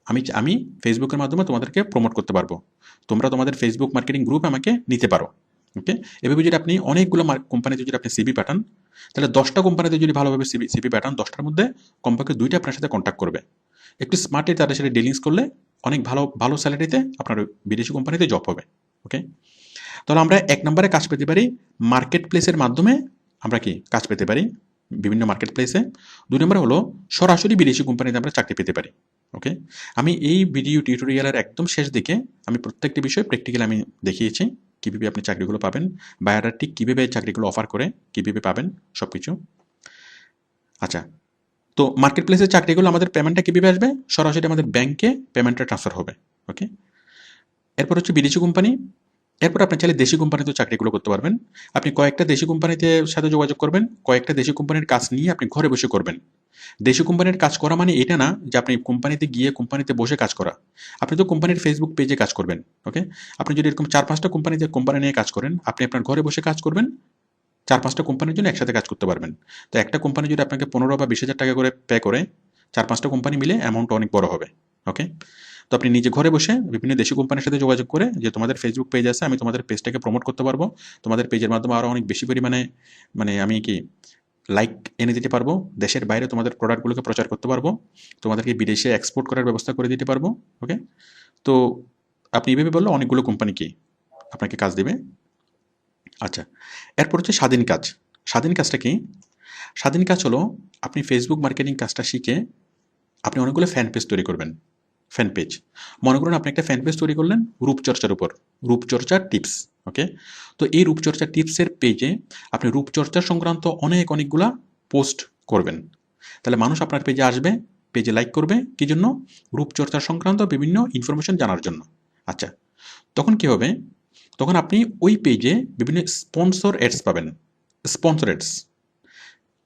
আমি আমি ফেসবুকের মাধ্যমে তোমাদেরকে প্রমোট করতে পারবো, তোমরা তোমাদের ফেসবুক মার্কেটিং গ্রুপ আমাকে নিতে পারো। ওকে, এভাবে যদি আপনি অনেকগুলো কোম্পানিতে যদি আপনি সিভি পাঠান, তাহলে 10টা কোম্পানিতে যদি ভালোভাবে সিভি পাঠান, 10টার মধ্যে কমপক্ষে 2টা আপনার সাথে কন্ট্যাক্ট করবে। একটু স্মার্টলি তাদের সাথে ডিলিংস করলে অনেক ভালো ভালো স্যালারিতে আপনার বিদেশি কোম্পানিতে জব হবে। ওকে, তাহলে আমরা 1 নম্বরে কাজ পেতে পারি মার্কেট প্লেসের মাধ্যমে, আমরা কি কাজ পেতে পারি বিভিন্ন মার্কেট প্লেসে। 2 নম্বরে হলো সরাসরি বিদেশি কোম্পানিতে আমরা চাকরি পেতে পারি। ওকে, আমি এই ভিডিও টিউটোরিয়ালের একদম শেষ দিকে আমি প্রত্যেকটি বিষয় প্র্যাকটিক্যালি আমি দেখিয়েছি কীভাবে আপনি চাকরিগুলো পাবেন, বায়াররা ঠিক কীভাবে চাকরিগুলো অফার করে, কীভাবে পাবেন সব কিছু। আচ্ছা, তো মার্কেট প্লেসের চাকরিগুলো আমাদের পেমেন্টটা কীভাবে আসবে? সরাসরি আমাদের ব্যাংকে পেমেন্টটা ট্রান্সফার হবে। ওকে, এরপর হচ্ছে বিদেশি কোম্পানি। এরপর আপনি চাইলে দেশি কোম্পানিতেও চাকরিগুলো করতে পারবেন। আপনি কয়েকটা দেশি কোম্পানিতে সাথে যোগাযোগ করবেন, কয়েকটা দেশি কোম্পানির কাজ নিয়ে আপনি ঘরে বসে করবেন। দেশি কোম্পানির কাজ করা মানে এটা না যে আপনি কোম্পানিতে গিয়ে কোম্পানিতে বসে কাজ করা। আপনি তো কোম্পানির ফেসবুক পেজে কাজ করবেন। ওকে, আপনি যদি এরকম 4-5টা কোম্পানি নিয়ে কাজ করেন, আপনি আপনার ঘরে বসে কাজ করবেন, 4-5টা কোম্পানির জন্য একসাথে কাজ করতে পারবেন। তো একটা কোম্পানি যদি আপনাকে 15 বা 20,000 টাকা করে পে করে, 4-5টা কোম্পানি মিলে অ্যামাউন্ট অনেক বড় হবে। ওকে, তো আপনি নিজে ঘরে বসে বিভিন্ন দেশি কোম্পানির সাথে যোগাযোগ করে, যে তোমাদের ফেসবুক পেজ আছে, আমি তোমাদের পেজটাকে প্রমোট করতে পারবো, তোমাদের পেজের মাধ্যমে আরও অনেক বেশি পরিমাণে আমি কি লাইক এনে দিতে পারবো, দেশের বাইরে তোমাদের প্রোডাক্টগুলোকে প্রচার করতে পারবো, তোমাদেরকে বিদেশে এক্সপোর্ট করার ব্যবস্থা করে দিতে পারবো। ওকে, তো আপনি এভাবে বললে অনেকগুলো কোম্পানি কি আপনাকে কাজ দেবে। আচ্ছা, এরপর হচ্ছে স্বাধীন কাজ। স্বাধীন কাজটা কি? স্বাধীন কাজ হলো আপনি ফেসবুক মার্কেটিং কাজটা শিখে আপনি অনেকগুলো ফ্যান পেজ তৈরি করবেন। ফ্যান পেজ, মনে করুন আপনি একটা ফ্যান পেজ তৈরি করলেন রূপচর্চার উপর, রূপচর্চার টিপস। ওকে, তো এই রূপচর্চা টিপসের পেজে আপনি রূপচর্চা সংক্রান্ত অনেকগুলা পোস্ট করবেন। তাহলে মানুষ আপনার পেজে আসবে, পেজে লাইক করবে, কি জন্য? রূপচর্চা সংক্রান্ত বিভিন্ন ইনফরমেশন জানার জন্য। আচ্ছা, তখন কি হবে? তখন আপনি ওই পেজে বিভিন্ন স্পন্সর অ্যাডস পাবেন। স্পন্সর অ্যাডস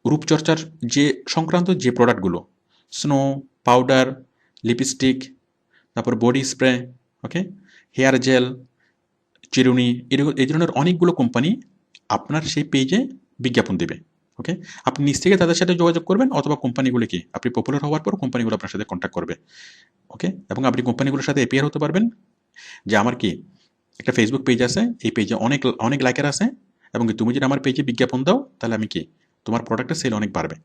রূপচর্চার যে সংক্রান্ত যে প্রোডাক্টগুলো, স্নো, পাউডার, লিপস্টিক, তারপর বডি স্প্রে, ওকে, হেয়ার জেল, চিরুনি, এই ধরনের অনেকগুলো কোম্পানি আপনার সেই পেজে বিজ্ঞাপন দেবে। ওকে, আপনি নিজ থেকে তাদের সাথে যোগাযোগ করবেন, অথবা কোম্পানিগুলো কি আপনি পপুলার হওয়ার পর কোম্পানিগুলো আপনার সাথে কন্ট্যাক্ট করবে। ওকে, এবং আপনি কোম্পানিগুলোর সাথে এপিয়ার হতে পারবেন যে আমার কি একটা ফেসবুক পেজ আছে, এই পেজে অনেক অনেক লাইকার আছে, এবং তুমি যদি আমার পেজে বিজ্ঞাপন দাও, তাহলে আমি কি তোমার প্রোডাক্টের সেল অনেক বাড়বে।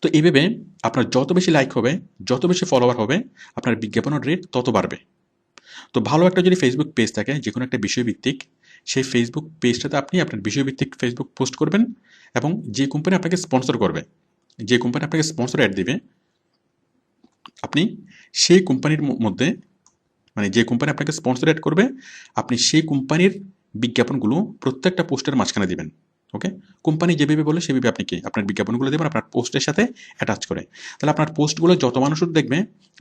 তো এইভাবে আপনার যত বেশি লাইক হবে, যত বেশি ফলোয়ার হবে, আপনার বিজ্ঞাপনের রেট তত বাড়বে। তো ভালো একটা যদি ফেসবুক পেজ থাকে, যে কোনো একটা বিষয়ভিত্তিক, সেই ফেসবুক পেজটাতে আপনি আপনার বিষয়ভিত্তিক ফেসবুক পোস্ট করবেন, এবং যে কোম্পানি আপনাকে স্পন্সর করবে, যে কোম্পানি আপনাকে স্পন্সর অ্যাড দিবে, আপনি সেই কোম্পানির মধ্যে, যে কোম্পানি আপনাকে স্পন্সর অ্যাড করবে, আপনি সেই কোম্পানির বিজ্ঞাপনগুলো প্রত্যেকটা পোস্টের মাঝখানে দিবেন। ওকে, কোম্পানি যেভাবে বলে সেভাবে আপনি কি আপনার বিজ্ঞাপনগুলো দেবেন আপনার পোস্টের সাথে অ্যাটাচ করে। তাহলে আপনার পোস্টগুলো যত মানুষ দেখবে,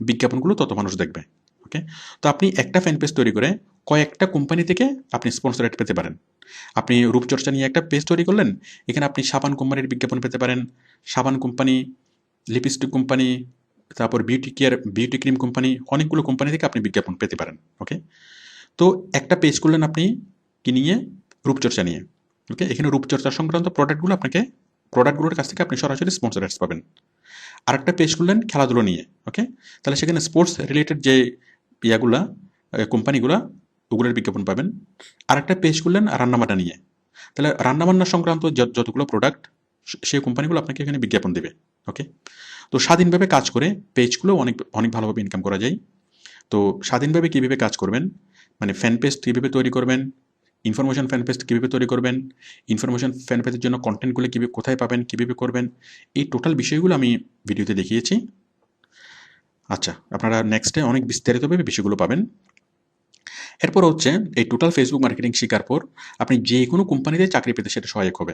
বিজ্ঞাপনগুলো তত মানুষ দেখবে। ওকে, তো আপনি একটা ফ্যান পেজ তৈরি করে কয়েকটা কোম্পানি থেকে আপনি স্পন্সর অ্যাড পেতে পারেন। আপনি রূপচর্চা নিয়ে একটা পেজ তৈরি করলেন, এখানে আপনি সাবান কোম্পানির বিজ্ঞাপন পেতে পারেন, সাবান কোম্পানি, লিপস্টিক কোম্পানি, তারপর বিউটি ক্রিম কোম্পানি, অনেকগুলো কোম্পানি থেকে আপনি বিজ্ঞাপন পেতে পারেন। ওকে, তো একটা পেজ করলেন আপনি কি নিয়ে? রূপচর্চা নিয়ে। ওকে, এখানে রূপচর্চা সংক্রান্ত প্রোডাক্টগুলোর কাছ থেকে আপনি সরাসরি স্পন্সর অ্যাডস পাবেন। আরেকটা পেজ করলেন খেলাধুলো নিয়ে। ওকে, তাহলে সেখানে স্পোর্টস রিলেটেড যে ইয়াগুলা, কোম্পানিগুলা, ওগুলোর বিজ্ঞাপন পাবেন। আরেকটা পেজ করলেন রান্নাবান্না নিয়ে, তাহলে রান্নাবান্না সংক্রান্ত যতগুলো প্রোডাক্ট, সেই কোম্পানিগুলো আপনাকে এখানে বিজ্ঞাপন দেবে। ওকে, তো স্বাধীনভাবে কাজ করে পেজগুলো অনেক অনেক ভালোভাবে ইনকাম করা যায়। তো স্বাধীনভাবে কীভাবে কাজ করবেন, ফ্যান পেজ কীভাবে তৈরি করবেন, ইনফরমেশন ফ্যান পেজ কীভাবে তৈরি করবেন, ইনফরমেশন ফ্যান পেজের জন্য কন্টেন্টগুলো কীভাবে কোথায় পাবেন, কীভাবে করবেন, এই টোটাল বিষয়গুলো আমি ভিডিওতে দেখিয়েছি। আচ্ছা, আপনারা নেক্সটে অনেক বিস্তারিতভাবে বিষয়গুলো পাবেন। এরপর হচ্ছে এই টোটাল ফেসবুক মার্কেটিং শেখার পর আপনি যে কোনো কোম্পানিতে চাকরি পেতে সেটা সহায়ক হবে।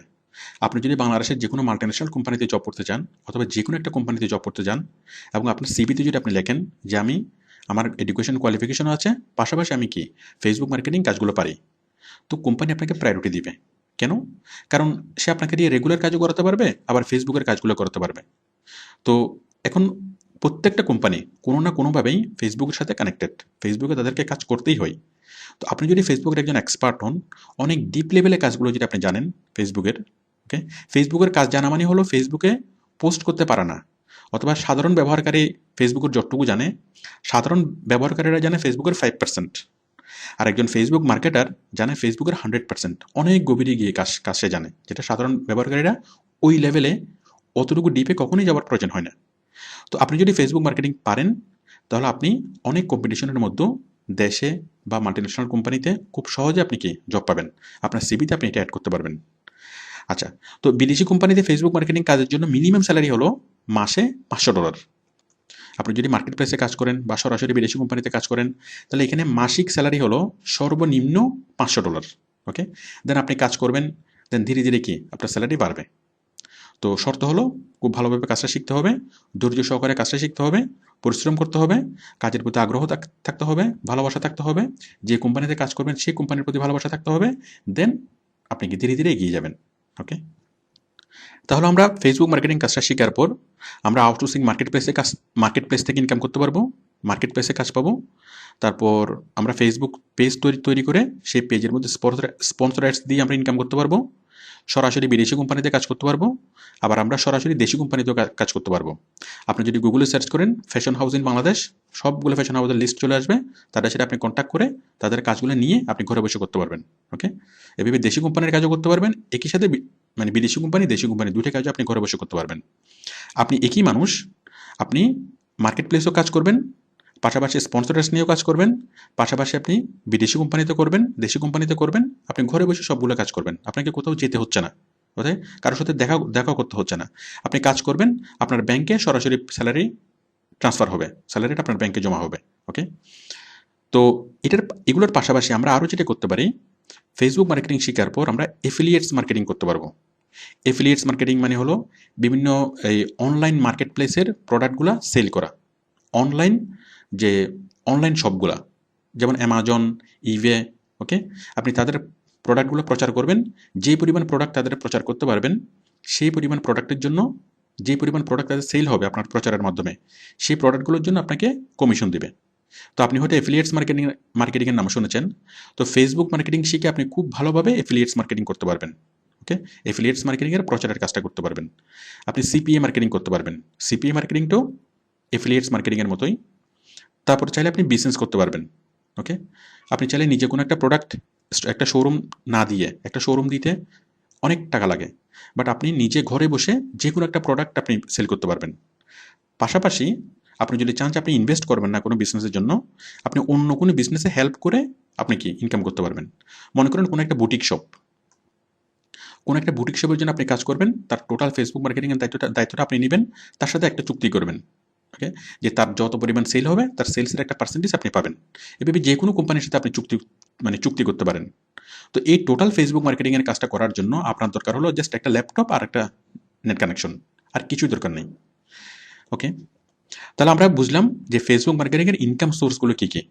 আপনি যদি বাংলাদেশের যে কোনো মাল্টিন্যাশনাল কোম্পানিতে জব করতে চান, অথবা যে কোনো একটা কোম্পানিতে জব করতে চান, এবং আপনার সিভিতে যদি আপনি লেখেন যে আমার এডুকেশন কোয়ালিফিকেশন আছে, পাশাপাশি আমি কি ফেসবুক মার্কেটিং কাজগুলো পারি, তো কোম্পানি আপনাকে প্রায়োরিটি দিবে। কেন? কারণ সে আপনাকে দিয়ে রেগুলার কাজও করাতে পারবে, আবার ফেসবুকের কাজগুলো করাতে পারবে। তো এখন প্রত্যেকটা কোম্পানি কোনো না কোনোভাবেই ফেসবুকের সাথে কানেক্টেড, ফেসবুকে তাদেরকে কাজ করতেই হয়। তো আপনি যদি ফেসবুকের একজন এক্সপার্ট হন, অনেক ডিপ লেভেলে কাজগুলো যদি আপনি জানেন ফেসবুকের, ওকে, ফেসবুকের কাজ জানা মানে হলো ফেসবুকে পোস্ট করতে পারা না, অথবা সাধারণ ব্যবহারকারী ফেসবুকের যতটুকু জানে, সাধারণ ব্যবহারকারীরা জানে ফেসবুকের 5%, আর একজন ফেসবুক মার্কেটার জানে ফেসবুকের 100%। অনেক গভীরে গিয়ে কাজ সে জানে, যেটা সাধারণ ব্যবহারকারীরা ওই লেভেলে অতটুকু ডিপে কখনোই যাওয়ার প্রয়োজন হয় না। তো আপনি যদি ফেসবুক মার্কেটিং পারেন, তাহলে আপনি অনেক কম্পিটিশনের মধ্যে দেশে বা মাল্টিন্যাশনাল কোম্পানিতে খুব সহজে আপনি কি জব পাবেন, আপনার সিভিতে আপনি এটা অ্যাড করতে পারবেন। আচ্ছা, তো বিদেশি কোম্পানিতে ফেসবুক মার্কেটিং কাজের জন্য মিনিমাম স্যালারি হলো মাসে $500। আপনি যদি মার্কেট প্লেসে কাজ করেন বা সরাসরি বিদেশি কোম্পানিতে কাজ করেন, তাহলে এখানে মাসিক স্যালারি হলো সর্বনিম্ন $500। ওকে, দেন আপনি কাজ করবেন, দেন ধীরে ধীরে কি আপনার স্যালারি বাড়বে। তো শর্ত হলো খুব ভালোভাবে কাজটা শিখতে হবে, ধৈর্য সহকারে কাজটা শিখতে হবে, পরিশ্রম করতে হবে, কাজের প্রতি আগ্রহ থাকতে হবে, ভালোবাসা থাকতে হবে, যে কোম্পানিতে কাজ করবেন সেই কোম্পানির প্রতি ভালোবাসা থাকতে হবে, দেন আপনি কি ধীরে ধীরে এগিয়ে যাবেন। ওকে, তাহলে আমরা ফেসবুক মার্কেটিং কাজটা শেখার পর আমরা আউটসোর্সিং মার্কেট প্লেস থেকে ইনকাম করতে পারবো, মার্কেট প্লেসে কাজ পাবো। তারপর আমরা ফেসবুক পেজ তৈরি করে সেই পেজের মধ্যে স্পন্সর অ্যাডস দিয়ে আমরা ইনকাম করতে পারবো, সরাসরি বিদেশি কোম্পানিতে কাজ করতে পারবো, আবার আমরা সরাসরি দেশি কোম্পানিতেও কাজ করতে পারবো। আপনি যদি গুগলে সার্চ করেন ফ্যাশন হাউস ইন বাংলাদেশ, সবগুলো ফ্যাশন হাউসের লিস্ট চলে আসবে, তাদের সাথে আপনি কন্ট্যাক্ট করে তাদের কাজগুলো নিয়ে আপনি ঘরে বসে করতে পারবেন। ওকে, এভাবে দেশি কোম্পানির কাজও করতে পারবেন, একই সাথে মানে বিদেশি কোম্পানি দেশি কোম্পানি দুটো কাজও আপনি ঘরে বসে করতে পারবেন। আপনি একই মানুষ, আপনি মার্কেট প্লেসেও কাজ করবেন, পাশাপাশি স্পন্সরার্স নিয়েও কাজ করবেন, পাশাপাশি আপনি বিদেশি কোম্পানিতে করবেন, দেশি কোম্পানিতে করবেন, আপনি ঘরে বসে সবগুলো কাজ করবেন, আপনাকে কোথাও যেতে হচ্ছে না, কোথায় কারোর সাথে দেখা করতে হচ্ছে না। আপনি কাজ করবেন, আপনার ব্যাংকে সরাসরি স্যালারি ট্রান্সফার হবে, স্যালারিটা আপনার ব্যাংকে জমা হবে। ওকে, তো এগুলোর পাশাপাশি আমরা আরও যেটা করতে পারি, ফেসবুক মার্কেটিং শেখার পর আমরা এফিলিয়েটস মার্কেটিং করতে পারবো। এফিলিয়েটস মার্কেটিং মানে হলো বিভিন্ন এই অনলাইন মার্কেট প্লেসের প্রোডাক্টগুলো সেল করা। অনলাইন যে অনলাইন শপগুলা, যেমন অ্যামাজন, ইবে, ওকে, আপনি তাদের প্রোডাক্টগুলো প্রচার করবেন, যে পরিমাণ প্রোডাক্ট তাদের প্রচার করতে পারবেন, সেই পরিমাণ প্রোডাক্টের জন্য যে পরিমাণ প্রোডাক্ট তাদের সেল হবে আপনার প্রচারের মাধ্যমে, সেই প্রোডাক্টগুলোর জন্য আপনাকে কমিশন দিবে। তো আপনি হয়তো এফিলিয়েটস মার্কেটিংয়ের নাম শুনেছেন। তো ফেসবুক মার্কেটিং শিখে আপনি খুব ভালোভাবে এফিলিয়েটস মার্কেটিং করতে পারবেন। ওকে, এফিলিয়েটস মার্কেটিংয়ের প্রচারের কাজটা করতে পারবেন। আপনি সিপিএ মার্কেটিং করতে পারবেন, সিপিএ মার্কেটিংটাও এফিলিয়েটস মার্কেটিংয়ের মতোই। তারপর চাইলে আপনি বিজনেস করতে পারবেন। ওকে, আপনি চাইলে নিজে কোনো একটা প্রোডাক্ট, একটা শোরুম না দিয়ে, একটা শোরুম দিতে অনেক টাকা লাগে, বাট আপনি নিজে ঘরে বসে যে কোনো একটা প্রোডাক্ট আপনি সেল করতে পারবেন। পাশাপাশি আপনি যদি চান যে আপনি ইনভেস্ট করবেন না কোনো বিজনেসের জন্য, আপনি অন্য কোনো বিজনেসে হেল্প করে আপনি কি ইনকাম করতে পারবেন। মনে করেন কোনো একটা বুটিক শপ, কোনো একটা বুটিক শপের জন্য আপনি কাজ করবেন, তার টোটাল ফেসবুক মার্কেটিংয়ের দায়িত্বটা আপনি নেবেন, তার সাথে একটা চুক্তি করবেন। ওকে, যে তার যত পরিমাণ সেল হবে তার সেলসের একটা পার্সেন্টেজ আপনি পাবেন। এভাবে যে কোনো কোম্পানির সাথে আপনি চুক্তি করতে পারেন। তো এই টোটাল ফেসবুক মার্কেটিংয়ের কাজটা করার জন্য আপনার দরকার হলো জাস্ট একটা ল্যাপটপ আর একটা নেট কানেকশন, আর কিছুই দরকার নেই। ওকে, তাহলে আমরা বুঝলাম যে ফেসবুক মার্কেটিংয়ের ইনকাম সোর্সগুলো কী কী।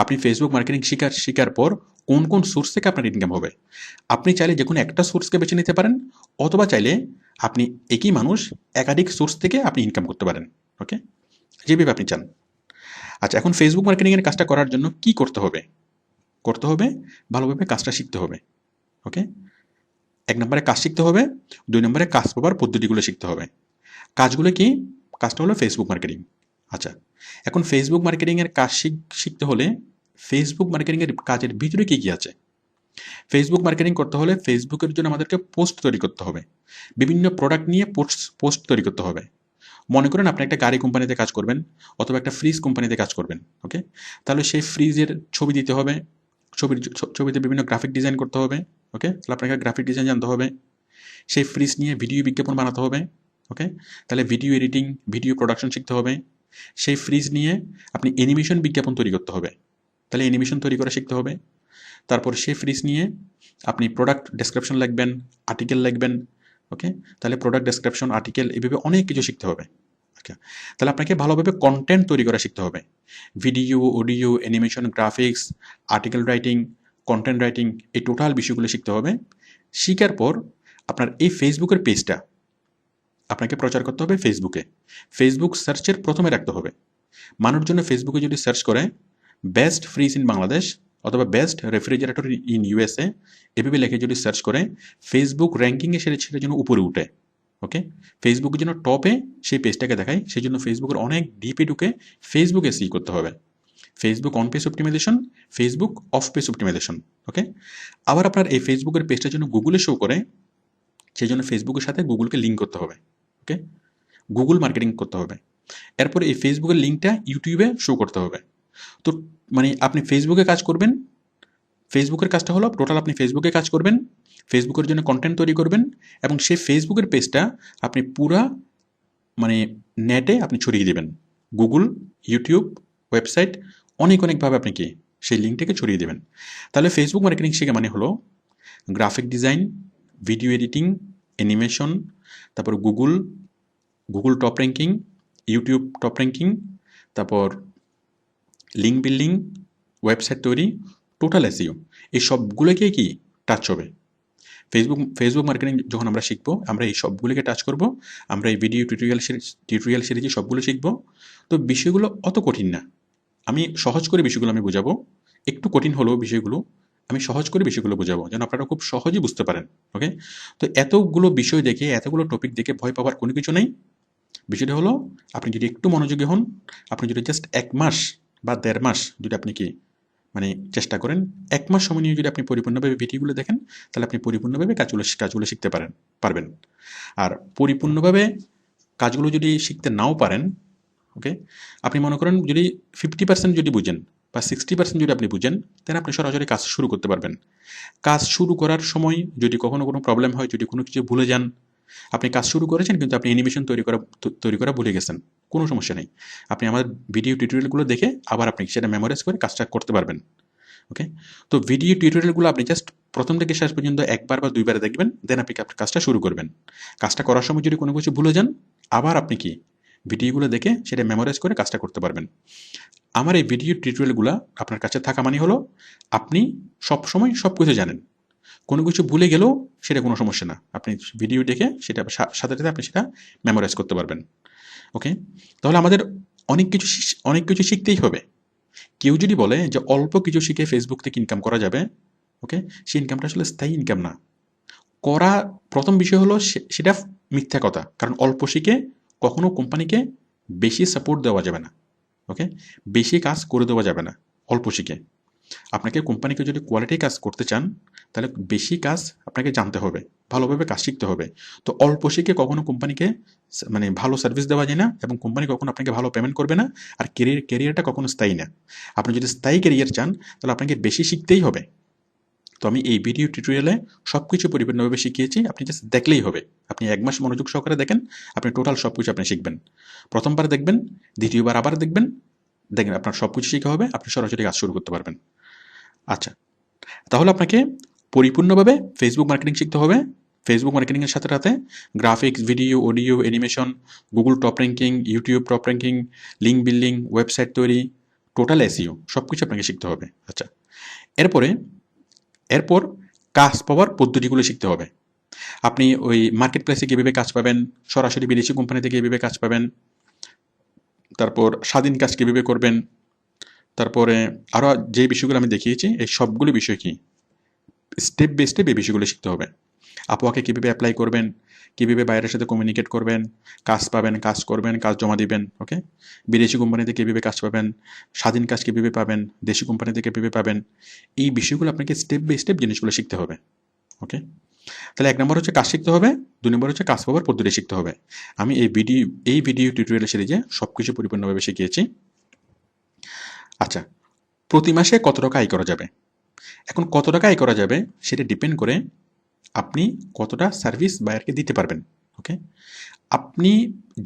আপনি ফেসবুক মার্কেটিং শেখার পর কোন কোন সোর্স থেকে আপনার ইনকাম হবে, আপনি চাইলে যে কোনো একটা সোর্সকে বেছে নিতে পারেন, অথবা চাইলে আপনি একই মানুষ একাধিক সোর্স থেকে আপনি ইনকাম করতে পারেন। ওকে, যেভাবে আপনি চান। আচ্ছা, এখন ফেসবুক মার্কেটিংয়ের কাজটা করার জন্য কি করতে হবে? ভালোভাবে কাজটা শিখতে হবে। ওকে, 1 নম্বরে কাজ শিখতে হবে, 2 নম্বরে কাজ পাবার পদ্ধতিগুলো শিখতে হবে। কাজগুলো কি? কাজটা হলো ফেসবুক মার্কেটিং। আচ্ছা, এখন ফেসবুক মার্কেটিংয়ের কাজ শিখতে হলে ফেসবুক মার্কেটিংয়ের কাজের ভিতরে কী কী আছে? ফেসবুক মার্কেটিং করতে হলে ফেসবুকের জন্য আমাদেরকে পোস্ট তৈরি করতে হবে, বিভিন্ন প্রোডাক্ট নিয়ে পোস্ট তৈরি করতে হবে। মনে করেন আপনি একটা গাড়ি কোম্পানিতে কাজ করবেন, অথবা একটা ফ্রিজ কোম্পানিতে কাজ করবেন। ওকে, তাহলে সেই ফ্রিজের ছবি দিতে হবে, ছবিতে বিভিন্ন গ্রাফিক ডিজাইন করতে হবে। ওকে, তাহলে আপনাকে গ্রাফিক ডিজাইন জানতে হবে। সেই ফ্রিজ নিয়ে ভিডিও বিজ্ঞাপন বানাতে হবে। ওকে, তাহলে ভিডিও এডিটিং, ভিডিও প্রোডাকশন শিখতে হবে। সেই ফ্রিজ নিয়ে আপনি অ্যানিমেশন বিজ্ঞাপন তৈরি করতে হবে, তাহলে অ্যানিমেশন তৈরি করা শিখতে হবে। তারপর সেই ফ্রিজ নিয়ে আপনি প্রোডাক্ট ডেসক্রিপশন লিখবেন, আর্টিকেল লিখবেন। ওকে, তাহলে প্রোডাক্ট ডেসক্রিপশন, আর্টিকেল, এভাবে অনেক কিছু শিখতে হবে। ওকে, তাহলে আপনাকে ভালোভাবে কন্টেন্ট তৈরি করা শিখতে হবে, video, audio, animation, graphics, article writing, content writing, এই টোটাল বিষয়গুলো শিখতে হবে। শিখার পর আপনার এই ফেসবুকের পেজটা আপনাকে প্রচার করতে হবে ফেসবুকে। ফেসবুক সার্চের প্রথমে রাখতে হবে। মানুষজন ফেসবুকে যদি সার্চ করে বেস্ট ফ্রিজ ইন বাংলাদেশ অথবা বেস্ট রেফ্রিজারেটর ইন ইউএসএ, এভাবে লিখে যদি সার্চ করে ফেসবুক র্যাঙ্কিংয়ে সেটা যেন উপরে উঠে। ওকে, ফেসবুকের জন্য টপে সেই পেজটাকে দেখায়, সেই জন্য ফেসবুকের অনেক ডিপে ঢুকে ফেসবুকে সি করতে হবে। Facebook on page optimization, Facebook off page optimization. Okay, আবার আপনার এই ফেসবুকের পেজটার জন্য গুগলে শো করে, সেই জন্য ফেসবুকের সাথে গুগলকে লিঙ্ক করতে হবে। ওকে, গুগল মার্কেটিং করতে হবে। এরপরে এই ফেসবুকের লিঙ্কটা ইউটিউবে শো করতে হবে। তো মানে আপনি ফেসবুকে কাজ করবেন, ফেসবুকের কাজটা হলো টোটাল আপনি ফেসবুকে কাজ করবেন, ফেসবুকের জন্য কন্টেন্ট তৈরি করবেন, এবং সেই ফেসবুকের পেজটা আপনি পুরা মানে নেটে আপনি ছড়িয়ে দেবেন। গুগল, ইউটিউব, ওয়েবসাইট, অনেকভাবে আপনি কি সেই লিঙ্কটাকে ছড়িয়ে দেবেন। তাহলে ফেসবুক মার্কেটিং শেখা মানে হলো graphic design, video editing, animation, তারপর Google top ranking, YouTube top ranking, তারপর লিঙ্ক বিল্ডিং, ওয়েবসাইট তৈরি, টোটাল এসইও, এই সবগুলোকে কি টাচ হবে। ফেসবুক মার্কেটিং যখন আমরা শিখবো, আমরা এই সবগুলোকে টাচ করব, আমরা এই ভিডিও টিউটোরিয়াল সিরিজে সবগুলো শিখবো। তো বিষয়গুলো অত কঠিন না, আমি সহজ করে বিষয়গুলো আমি বোঝাবো, একটু কঠিন হলেও বিষয়গুলো আমি সহজ করে বিষয়গুলো বোঝাবো যেন আপনারা খুব সহজেই বুঝতে পারেন। ওকে, তো এতগুলো বিষয় দেখে, এতগুলো টপিক দেখে ভয় পাওয়ার কোনো কিছু নেই। বিষয়টা হলো আপনি যদি একটু মনোযোগী হন, আপনি যদি জাস্ট 1 মাস বা 1.5 মাস যদি আপনি কি মানে চেষ্টা করেন, 1 মাস সময় নিয়ে যদি আপনি পরিপূর্ণভাবে ভিডিওগুলো দেখেন, তাহলে আপনি পরিপূর্ণভাবে কাজগুলো শিখতে পারবেন। আর পরিপূর্ণভাবে কাজগুলো যদি শিখতে নাও পারেন, ওকে, আপনি মনে করেন যদি 50% যদি বুঝেন বা 60% যদি আপনি বুঝেন, তাহলে আপনি সরাসরি কাজ শুরু করতে পারবেন। কাজ শুরু করার সময় যদি কখনো কোনো প্রবলেম হয়, যদি কোনো কিছু ভুলে যান, আপনি কাজ শুরু করেছেন কিন্তু আপনি অ্যানিমেশন তৈরি করা ভুলে গেছেন, কোনো সমস্যা নেই, আপনি আমাদের ভিডিও টিউটোরিয়ালগুলো দেখে আবার আপনি সেটা মেমোরাইজ করে কাজটা করতে পারবেন। ওকে, তো ভিডিও টিউটোরিয়ালগুলো আপনি জাস্ট প্রথম থেকে শেষ পর্যন্ত 1 বার বা 2 বার দেখবেন, দেন আপনি আপনার কাজটা শুরু করবেন। কাজটা করার সময় যদি কোনো কিছু ভুলে যান, আবার আপনি কি ভিডিওগুলো দেখে সেটা মেমোরাইজ করে কাজটা করতে পারবেন। আমার এই ভিডিও টিউটোরিয়ালগুলো আপনার কাছে থাকা মানে হলো আপনি সবসময় সব কিছু জানেন, কোনো কিছু ভুলে গেলেও সেটা কোনো সমস্যা না, আপনি ভিডিও দেখে সেটা সাথে সাথে আপনি সেটা মেমোরাইজ করতে পারবেন। ওকে, তাহলে আমাদের অনেক কিছু শিখতেই হবে। কেউ যদি বলে যে অল্প কিছু শিখে ফেসবুক থেকে ইনকাম করা যাবে, ওকে, সেই ইনকামটা আসলে স্থায়ী ইনকাম না। করা প্রথম বিষয় হলো সেটা মিথ্যা কথা, কারণ অল্প শিখে কখনো কোম্পানিকে বেশি সাপোর্ট দেওয়া যাবে না। ওকে, বেশি কাজ করে দেওয়া যাবে না অল্প শিখে। আপনাকে কোম্পানিকে যদি কোয়ালিটি কাজ করতে চান, তাহলে বেশি কাজ আপনাকে জানতে হবে, ভালোভাবে কাজ শিখতে হবে। তো অল্প শিখে কখনো কোম্পানিকে মানে ভালো সার্ভিস দেওয়া যায় না, এবং কোম্পানি কখনো আপনাকে ভালো পেমেন্ট করবে না। আর কেরিয়ারটা কখনো স্থায়ী না। আপনি যদি স্থায়ী কেরিয়ার চান, তাহলে আপনাকে বেশি শিখতেই হবে। তো আমি এই ভিডিও টিউটোরিয়ালে সব কিছু পরিপূর্ণভাবে শিখিয়েছি, আপনি জাস্ট দেখলেই হবে। আপনি 1 মাস মনোযোগ সহকারে দেখেন, আপনি টোটাল সব কিছু আপনি শিখবেন। প্রথমবার দেখবেন, দ্বিতীয়বার আবার দেখবেন, দেখেন আপনার সব কিছু শিখা হবে, আপনি সরাসরি কাজ শুরু করতে পারবেন। আচ্ছা, তাহলে আপনাকে পরিপূর্ণভাবে ফেসবুক মার্কেটিং শিখতে হবে। ফেসবুক মার্কেটিংয়ের সাথে সাথে graphics, video, audio, animation, Google top ranking, YouTube top ranking, link building, website তৈরি, টোটাল এসইও সব কিছু আপনাকে শিখতে হবে। আচ্ছা, এরপরে এরপর কাজ পাওয়ার পদ্ধতিগুলো শিখতে হবে। আপনি ওই মার্কেট প্লেসে কীভাবে কাজ পাবেন, সরাসরি বিদেশি কোম্পানিতে কীভাবে কাজ পাবেন, তারপর স্বাধীন কাজ কীভাবে করবেন, তারপরে আরও যে বিষয়গুলো আমি দেখিয়েছি, এই সবগুলো বিষয় কি স্টেপ বাই স্টেপ এই বিষয়গুলো শিখতে হবে। আপওয়ার্কে কীভাবে অ্যাপ্লাই করবেন, কীভাবে বাইরের সাথে কমিউনিকেট করবেন, কাজ পাবেন, কাজ করবেন, কাজ জমা দিবেন। ওকে, বিদেশি কোম্পানিতে কীভাবে কাজ পাবেন, স্বাধীন কাজ কীভাবে পাবেন, দেশি কোম্পানিতে কীভাবে পাবেন, এই বিষয়গুলো আপনাকে স্টেপ বাই স্টেপ জিনিসগুলো শিখতে হবে। ওকে, তাহলে 1 নম্বর হচ্ছে কাজ শিখতে হবে, 2 নম্বর হচ্ছে কাজ পাওয়ার পদ্ধতি শিখতে হবে। আমি এই ভিডিও টিউটোরিয়াল সিরিজে সব কিছু পরিপূর্ণভাবে শিখিয়েছি। আচ্ছা, প্রতি মাসে কত টাকা আয় করা যাবে? এখন কত টাকা আয় করা যাবে সেটা ডিপেন্ড করে আপনি কতটা সার্ভিস বায়ারকে দিতে পারবেন। ওকে, আপনি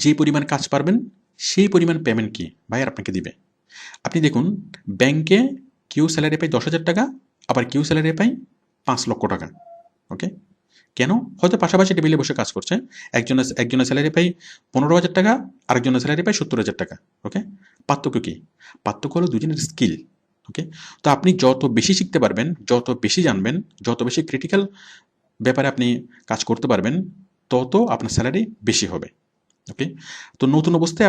যে পরিমাণ কাজ পারবেন সেই পরিমাণ পেমেন্ট কি বায়ার আপনাকে দিবে। আপনি দেখুন, ব্যাংকে কেউ স্যালারি পায় 10,000 টাকা, আবার কেউ স্যালারি পায় 5 লক্ষ টাকা। ওকে, কেন? হয়তো পাশাপাশি টেবিলে বসে কাজ করছে, একজনের স্যালারি পায় 15,000 টাকা, আরেকজনের স্যালারি পায় 70,000 টাকা। ওকে, পার্থক্য কি? পার্থক্য হলো দুজনের স্কিল। ওকে, তো আপনি যত বেশি শিখতে পারবেন, যত বেশি জানবেন, যত বেশি ক্রিটিক্যাল ব্যাপারে আপনি কাজ করতে পারবেন, তত আপনার স্যালারি বেশি হবে। ওকে, তো নতুন অবস্থায়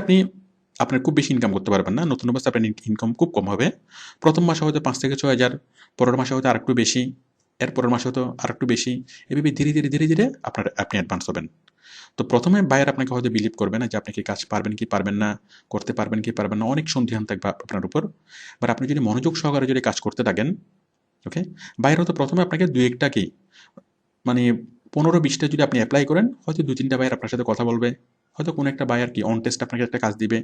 আপনার খুব বেশি ইনকাম করতে পারবেন না, নতুন অবস্থায় আপনার ইনকাম খুব কম হবে। প্রথম মাসে হয়তো 5 থেকে 6 হাজার, পরের মাসে হয়তো আরেকটু বেশি, এরপরের মাসে হয়তো আরেকটু বেশি, এভাবে ধীরে ধীরে আপনি অ্যাডভান্স হবেন। তো প্রথমে বায়ার আপনাকে হয়তো বিলিভ করবে না যে আপনি কি কাজ পারবেন কি পারবেন না, করতে পারবেন কি পারবেন না, অনেক সন্দিহান থাকবে আপনার উপর। বাট আপনি যদি মনোযোগ সহকারে যদি কাজ করতে থাকেন, ওকে, বায়ার হয়তো প্রথমে আপনাকে দুই একটা কি মানে 15-20টা যদি আপনি অ্যাপ্লাই করেন, হয়তো 2-3টা বায়ার আপনার সাথে কথা বলবে, হয়তো কোনো একটা বায়ার কি অন টেস্ট আপনাকে একটা কাজ দিবে,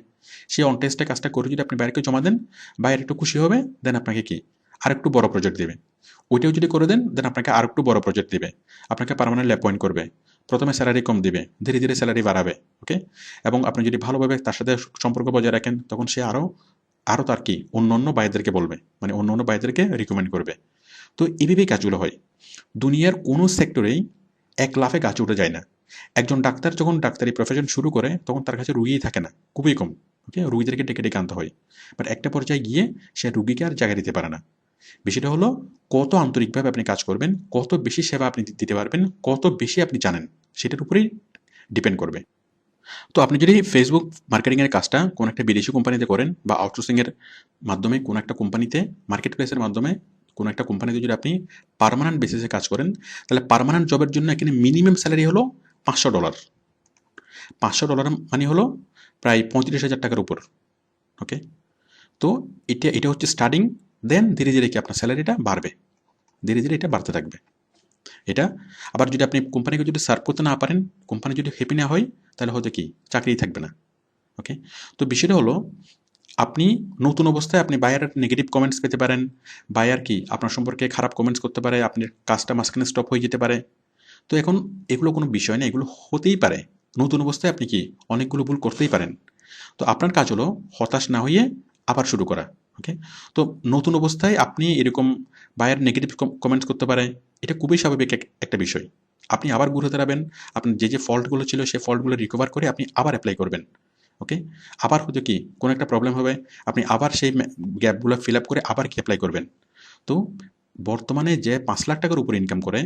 সেই অন টেস্টে কাজটা করে যদি আপনি বায়ারকে জমা দেন, বায়ার একটু খুশি হবে, দেন আপনাকে কি আরেকটু বড় প্রজেক্ট দেবে। ওইটাও যদি করে দেন, দেন আপনাকে আরেকটু বড় প্রজেক্ট দিবে, আপনাকে পার্মানেন্টলি অ্যাপয়েন্ট করবে, প্রথমে স্যালারি কম দিবে, ধীরে ধীরে স্যালারি বাড়াবে, ওকে। এবং আপনি যদি ভালোভাবে তার সাথে সম্পর্ক বজায় রাখেন, তখন সে আরও আরও তার কি অন্য অন্য বায়ারদেরকে বলবে, মানে অন্য অন্য বায়ারদেরকে রিকমেন্ড করবে। তো এইভাবেই কাজগুলো হয়। দুনিয়ার কোনো সেক্টরেই এক লাফে গাছে উঠে যায় না। একজন ডাক্তার যখন ডাক্তারি প্রফেশন শুরু করে, তখন তার কাছে রুগীই থাকে না, খুবই কম, ওকে, রুগীদেরকে ডেকে ডেকে আনতে হয়। বাট একটা পর্যায়ে গিয়ে সে রুগীকে আর জায়গা দিতে পারে না। বিষয়টা হলো কত আন্তরিকভাবে আপনি কাজ করবেন, কত বেশি সেবা আপনি দিতে পারবেন, কত বেশি আপনি জানেন, সেটার উপরেই ডিপেন্ড করবে। তো আপনি যদি ফেসবুক মার্কেটিংয়ের কাজটা কোনো একটা বিদেশি কোম্পানিতে করেন, বা আউটসোর্সিংয়ের মাধ্যমে কোনো একটা কোম্পানিতে, মার্কেট প্লেসের মাধ্যমে কোনো একটা কোম্পানিতে যদি আপনি পার্মানেন্ট বেসিসে কাজ করেন, তাহলে পার্মানেন্ট জবের জন্য এখানে মিনিমাম স্যালারি হলো $500। $500 মানে হলো প্রায় 35,000 টাকার উপর, ওকে। তো এটা হচ্ছে স্টার্টিং, দেন ধীরে ধীরে কি আপনার স্যালারিটা বাড়বে, ধীরে ধীরে এটা বাড়তে থাকবে। এটা আবার যদি আপনি কোম্পানিকে যদি সার্ভ করতে না পারেন, কোম্পানি যদি হ্যাপি না হয়, তাহলে হয়তো কি চাকরিই থাকবে না, ওকে। তো বিষয়টা হলো আপনি নতুন অবস্থায় আপনি বায়ারের নেগেটিভ কমেন্টস পেতে পারেন, বায়ার কি আপনার সম্পর্কে খারাপ কমেন্টস করতে পারে, আপনার কাজটা মাঝখানে স্টপ হয়ে যেতে পারে। তো এখন এগুলো কোনো বিষয় না, এগুলো হতেই পারে। নতুন অবস্থায় আপনি কি অনেকগুলো ভুল করতেই পারেন। তো আপনার কাজ হলো হতাশ না হয়ে আবার শুরু করা, ওকে। তো নতুন অবস্থায় আপনি এরকম বায়ার নেগেটিভ কমেন্টস করতে পারে, এটা খুবই স্বাভাবিক একটা বিষয়। আপনি আবার ঘুরে দাঁড়াবেন, আপনার যে ফল্টগুলো ছিল সেই ফল্টগুলো রিকভার করে আপনি আবার অ্যাপ্লাই করবেন, ওকে। আবার হয়তো কি কোনো একটা প্রবলেম হবে, আপনি আবার সেই গ্যাপগুলো ফিল আপ করে আবার কি অ্যাপ্লাই করবেন। তো বর্তমানে যে 5 লাখ টাকার উপরে ইনকাম করে,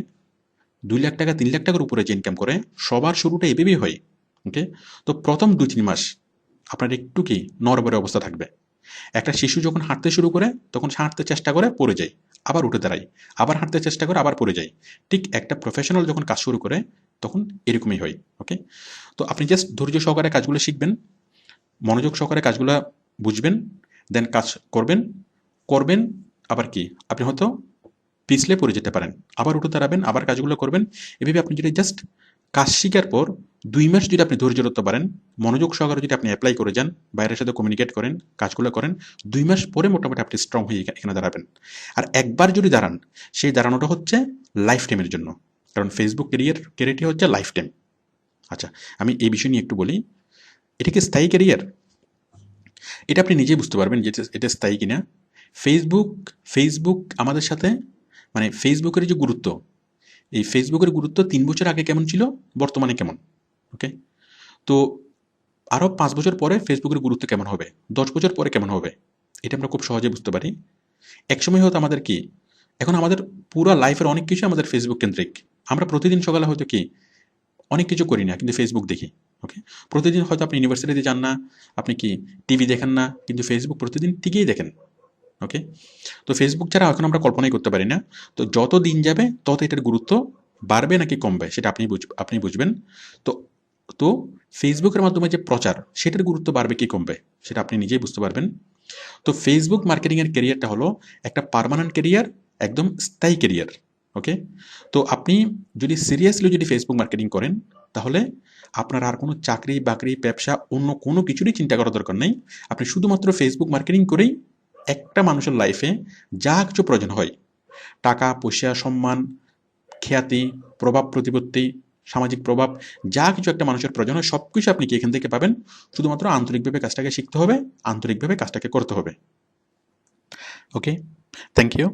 2 লাখ টাকা 3 লাখ টাকার উপরে যে ইনকাম করে, সবার শুরুটা এভাবেই হয়, ওকে। তো প্রথম 2-3 মাস আপনার একটু কি নড়বড়ে অবস্থা থাকবে। একটা শিশু যখন হাঁটতে শুরু করে, তখন সে হাঁটতে চেষ্টা করে, পড়ে যায়, আবার উঠে দাঁড়ায়, আবার হাঁটতে চেষ্টা করে, আবার পড়ে যায়। ঠিক একটা প্রফেশনাল যখন কাজ শুরু করে, তখন এরকমই হয়, ওকে। তো আপনি জাস্ট ধৈর্য সহকারে কাজগুলো শিখবেন, মনোযোগ সহকারে কাজগুলো বুঝবেন, দেন কাজ করবেন করবেন আবার কি আপনি হয়তো পিছলে পড়ে যেতে পারেন, আবার উঠে দাঁড়াবেন, আবার কাজগুলো করবেন। এভাবে আপনি যদি জাস্ট কাজ শিখার পর 2 মাস যদি আপনি ধৈর্য ধরতে পারেন, মনোযোগ সহকারে যদি আপনি অ্যাপ্লাই করে যান, বাইরের সাথে কমিউনিকেট করেন, কাজগুলো করেন, 2 মাস পরে মোটামুটি আপনি স্ট্রং হয়ে এখানে দাঁড়াবেন। আর একবার যদি দাঁড়ান, সেই দাঁড়ানোটা হচ্ছে লাইফ টাইমের জন্য, কারণ ফেসবুক ক্যারিয়ারটি হচ্ছে লাইফ টাইম। আচ্ছা, আমি এই বিষয় নিয়ে একটু বলি, এটা কি স্থায়ী ক্যারিয়ার? এটা আপনি নিজেই বুঝতে পারবেন যে এটা স্থায়ী কিনা। ফেসবুক ফেসবুক আমাদের সাথে, মানে ফেসবুকের যে গুরুত্ব, এই ফেসবুকের গুরুত্ব 3 বছর আগে কেমন ছিল, বর্তমানে কেমন, ওকে। তো আরও 5 বছর পরে ফেসবুকের গুরুত্ব কেমন হবে, 10 বছর পরে কেমন হবে, এটা আমরা খুব সহজে বুঝতে পারি। একসময় হয়তো আমাদের কি, এখন আমাদের পুরো লাইফের অনেক কিছু আমাদের ফেসবুক কেন্দ্রিক। আমরা প্রতিদিন সকালে হয়তো কি অনেক কিছু করি না, কিন্তু ফেসবুক দেখি, ওকে। প্রতিদিন হয়তো আপনি ইউনিভার্সিটিতে যান না, আপনি কি টিভি দেখেন না, কিন্তু ফেসবুক প্রতিদিন ঠিকই দেখেন, ওকে। তো ফেসবুক ছাড়া এখন আমরা কল্পনাই করতে পারি না। তো যত দিন যাবে তত এটার গুরুত্ব বাড়বে নাকি কমবে, সেটা আপনি বুঝবেন। তো তো ফেসবুকের মাধ্যমে যে প্রচার, সেটার গুরুত্ব বাড়বে কি কমবে, সেটা আপনি নিজেই বুঝতে পারবেন। তো ফেসবুক মার্কেটিংয়ের ক্যারিয়ারটা হলো একটা পার্মানেন্ট ক্যারিয়ার, একদম স্থায়ী ক্যারিয়ার, ওকে। তো আপনি যদি সিরিয়াসলি যদি ফেসবুক মার্কেটিং করেন, তাহলে আপনার আর কোনো চাকরি বাকরি ব্যবসা অন্য কোনো কিছুরই চিন্তা করার দরকার নেই। আপনি শুধুমাত্র ফেসবুক মার্কেটিং করেই একটা মানুষের লাইফে যা কিছু প্রয়োজন হয়, টাকা পয়সা সম্মান খ্যাতি প্রভাব প্রতিপত্তি সামাজিক প্রভাব, যা কিছু একটা মানুষের প্রয়োজন হয়, সব কিছু আপনি কি এখান থেকে পাবেন। শুধুমাত্র আন্তরিকভাবে কাজটাকে শিখতে হবে, আন্তরিকভাবে কাজটাকে করতে হবে, ওকে। Thank you.